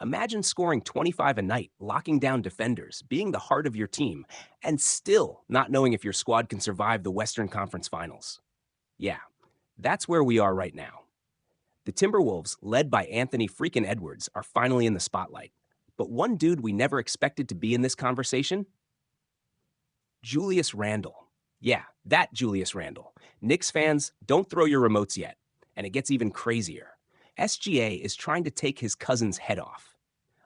Imagine scoring 25 a night, locking down defenders, being the heart of your team, and still not knowing if your squad can survive the Western Conference Finals. Yeah, that's where we are right now. The Timberwolves, led by Anthony freaking Edwards, are finally in the spotlight. But one dude we never expected to be in this conversation? Julius Randle. Yeah, that Julius Randle. Knicks fans, don't throw your remotes yet. And it gets even crazier. SGA is trying to take his cousin's head off.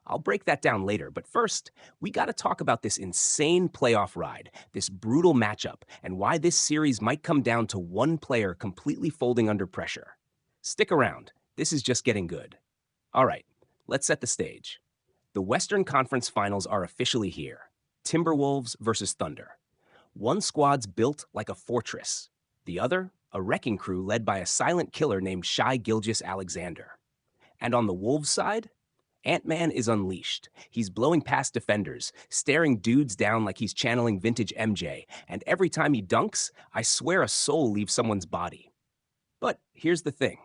I'll break that down later, but first, we gotta talk about this insane playoff ride, this brutal matchup, and why this series might come down to one player completely folding under pressure. Stick around, this is just getting good. All right, let's set the stage. The Western Conference Finals are officially here. Timberwolves versus Thunder. One squad's built like a fortress. The other, a wrecking crew led by a silent killer named Shai Gilgeous-Alexander. And on the Wolves side, Ant-Man is unleashed. He's blowing past defenders, staring dudes down like he's channeling vintage MJ, and every time he dunks, I swear a soul leaves someone's body. But here's the thing.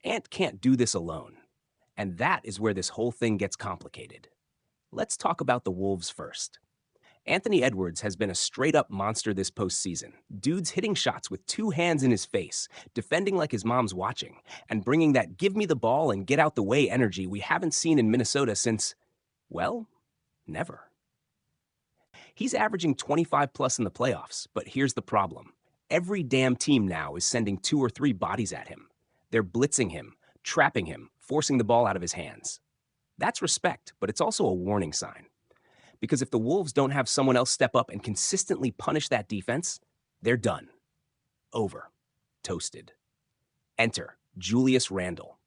Ant can't do this alone. And that is where this whole thing gets complicated. Let's talk about the Wolves first. Anthony Edwards has been a straight-up monster this postseason. Dude's hitting shots with two hands in his face, defending like his mom's watching, and bringing that give me the ball and get out the way energy we haven't seen in Minnesota since, well, never. He's averaging 25 plus in the playoffs, but here's the problem. Every damn team now is sending 2 or 3 bodies at him. They're blitzing him, trapping him, forcing the ball out of his hands. That's respect, but it's also a warning sign. Because if the Wolves don't have someone else step up and consistently punish that defense, they're done. Over. Toasted. Enter Julius Randle.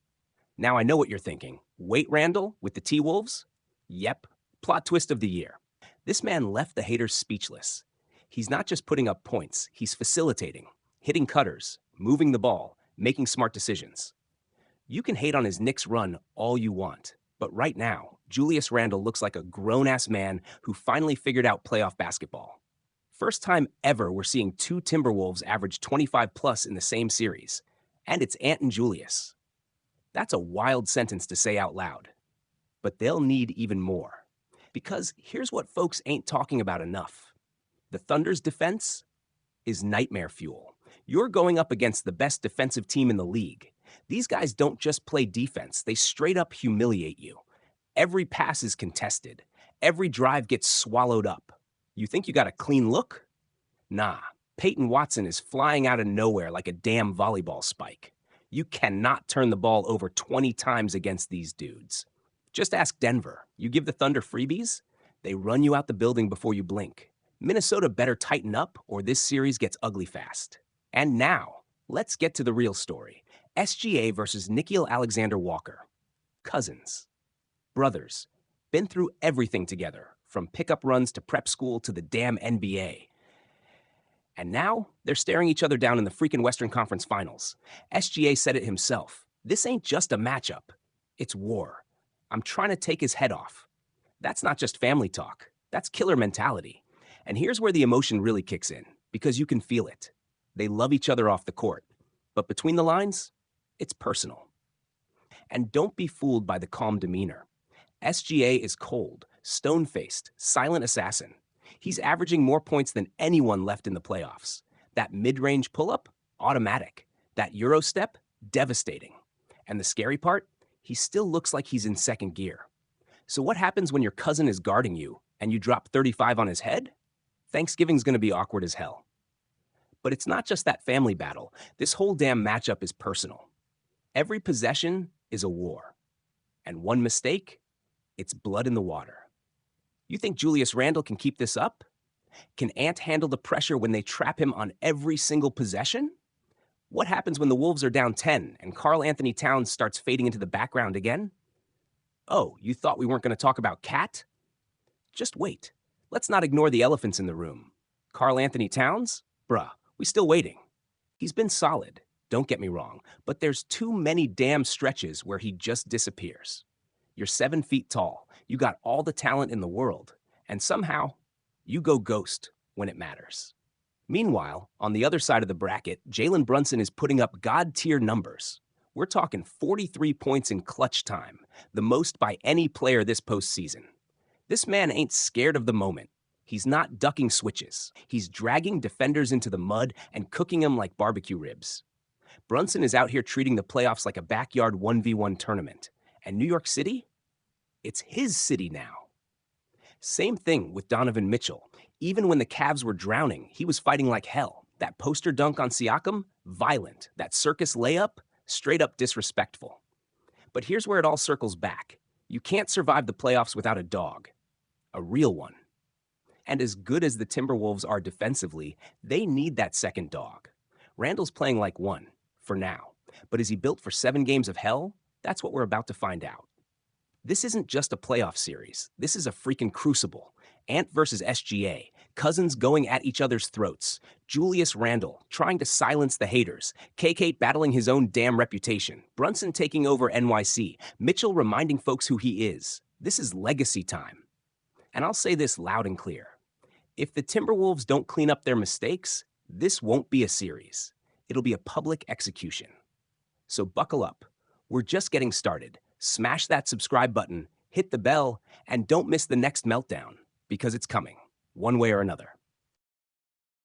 Now I know what you're thinking. Wait, Randle with the T-Wolves? Yep. Plot twist of the year. This man left the haters speechless. He's not just putting up points, he's facilitating, hitting cutters, moving the ball, making smart decisions. You can hate on his Knicks run all you want. But right now, Julius Randle looks like a grown-ass man who finally figured out playoff basketball. First time ever we're seeing 2 Timberwolves average 25 plus in the same series. And it's Ant and Julius. That's a wild sentence to say out loud. But they'll need even more. Because here's what folks ain't talking about enough. The Thunder's defense is nightmare fuel. You're going up against the best defensive team in the league. These guys don't just play defense, they straight up humiliate you. Every pass is contested. Every drive gets swallowed up. You think you got a clean look? Nah, Peyton Watson is flying out of nowhere like a damn volleyball spike. You cannot turn the ball over 20 times against these dudes. Just ask Denver. You give the Thunder freebies, they run you out the building before you blink. Minnesota better tighten up or this series gets ugly fast. And now, let's get to the real story. SGA versus Nickeil Alexander-Walker. Cousins. Brothers. Been through everything together, from pickup runs to prep school to the damn NBA. And now, they're staring each other down in the freaking Western Conference Finals. SGA said it himself. This ain't just a matchup. It's war. I'm trying to take his head off. That's not just family talk. That's killer mentality. And here's where the emotion really kicks in, because you can feel it. They love each other off the court. But between the lines, it's personal. And don't be fooled by the calm demeanor. SGA is cold, stone-faced, silent assassin. He's averaging more points than anyone left in the playoffs. That mid-range pull-up, automatic. That Euro step, devastating. And the scary part, he still looks like he's in second gear. So what happens when your cousin is guarding you and you drop 35 on his head? Thanksgiving's gonna be awkward as hell. But it's not just that family battle. This whole damn matchup is personal. Every possession is a war. And one mistake, it's blood in the water. You think Julius Randle can keep this up? Can Ant handle the pressure when they trap him on every single possession? What happens when the Wolves are down 10 and Karl Anthony Towns starts fading into the background again? Oh, you thought we weren't going to talk about Cat? Just wait. Let's not ignore the elephants in the room. Karl Anthony Towns? Bruh, we still waiting. He's been solid, don't get me wrong, but there's too many damn stretches where he just disappears. You're 7 feet tall, you got all the talent in the world, and somehow, you go ghost when it matters. Meanwhile, on the other side of the bracket, Jalen Brunson is putting up god-tier numbers. We're talking 43 points in clutch time, the most by any player this postseason. This man ain't scared of the moment. He's not ducking switches. He's dragging defenders into the mud and cooking them like barbecue ribs. Brunson is out here treating the playoffs like a backyard 1v1 tournament. And New York City? It's his city now. Same thing with Donovan Mitchell. Even when the Cavs were drowning, he was fighting like hell. That poster dunk on Siakam? Violent. That circus layup? Straight up disrespectful. But here's where it all circles back. You can't survive the playoffs without a dog. A real one. And as good as the Timberwolves are defensively, they need that second dog. Randle's playing like one, for now. But is he built for 7 games of hell? That's what we're about to find out. This isn't just a playoff series. This is a freaking crucible. Ant versus SGA. Cousins going at each other's throats. Julius Randle trying to silence the haters. KK battling his own damn reputation. Brunson taking over NYC. Mitchell reminding folks who he is. This is legacy time. And I'll say this loud and clear. If the Timberwolves don't clean up their mistakes, this won't be a series. It'll be a public execution. So buckle up. We're just getting started. Smash that subscribe button, hit the bell, and don't miss the next meltdown, because it's coming, one way or another.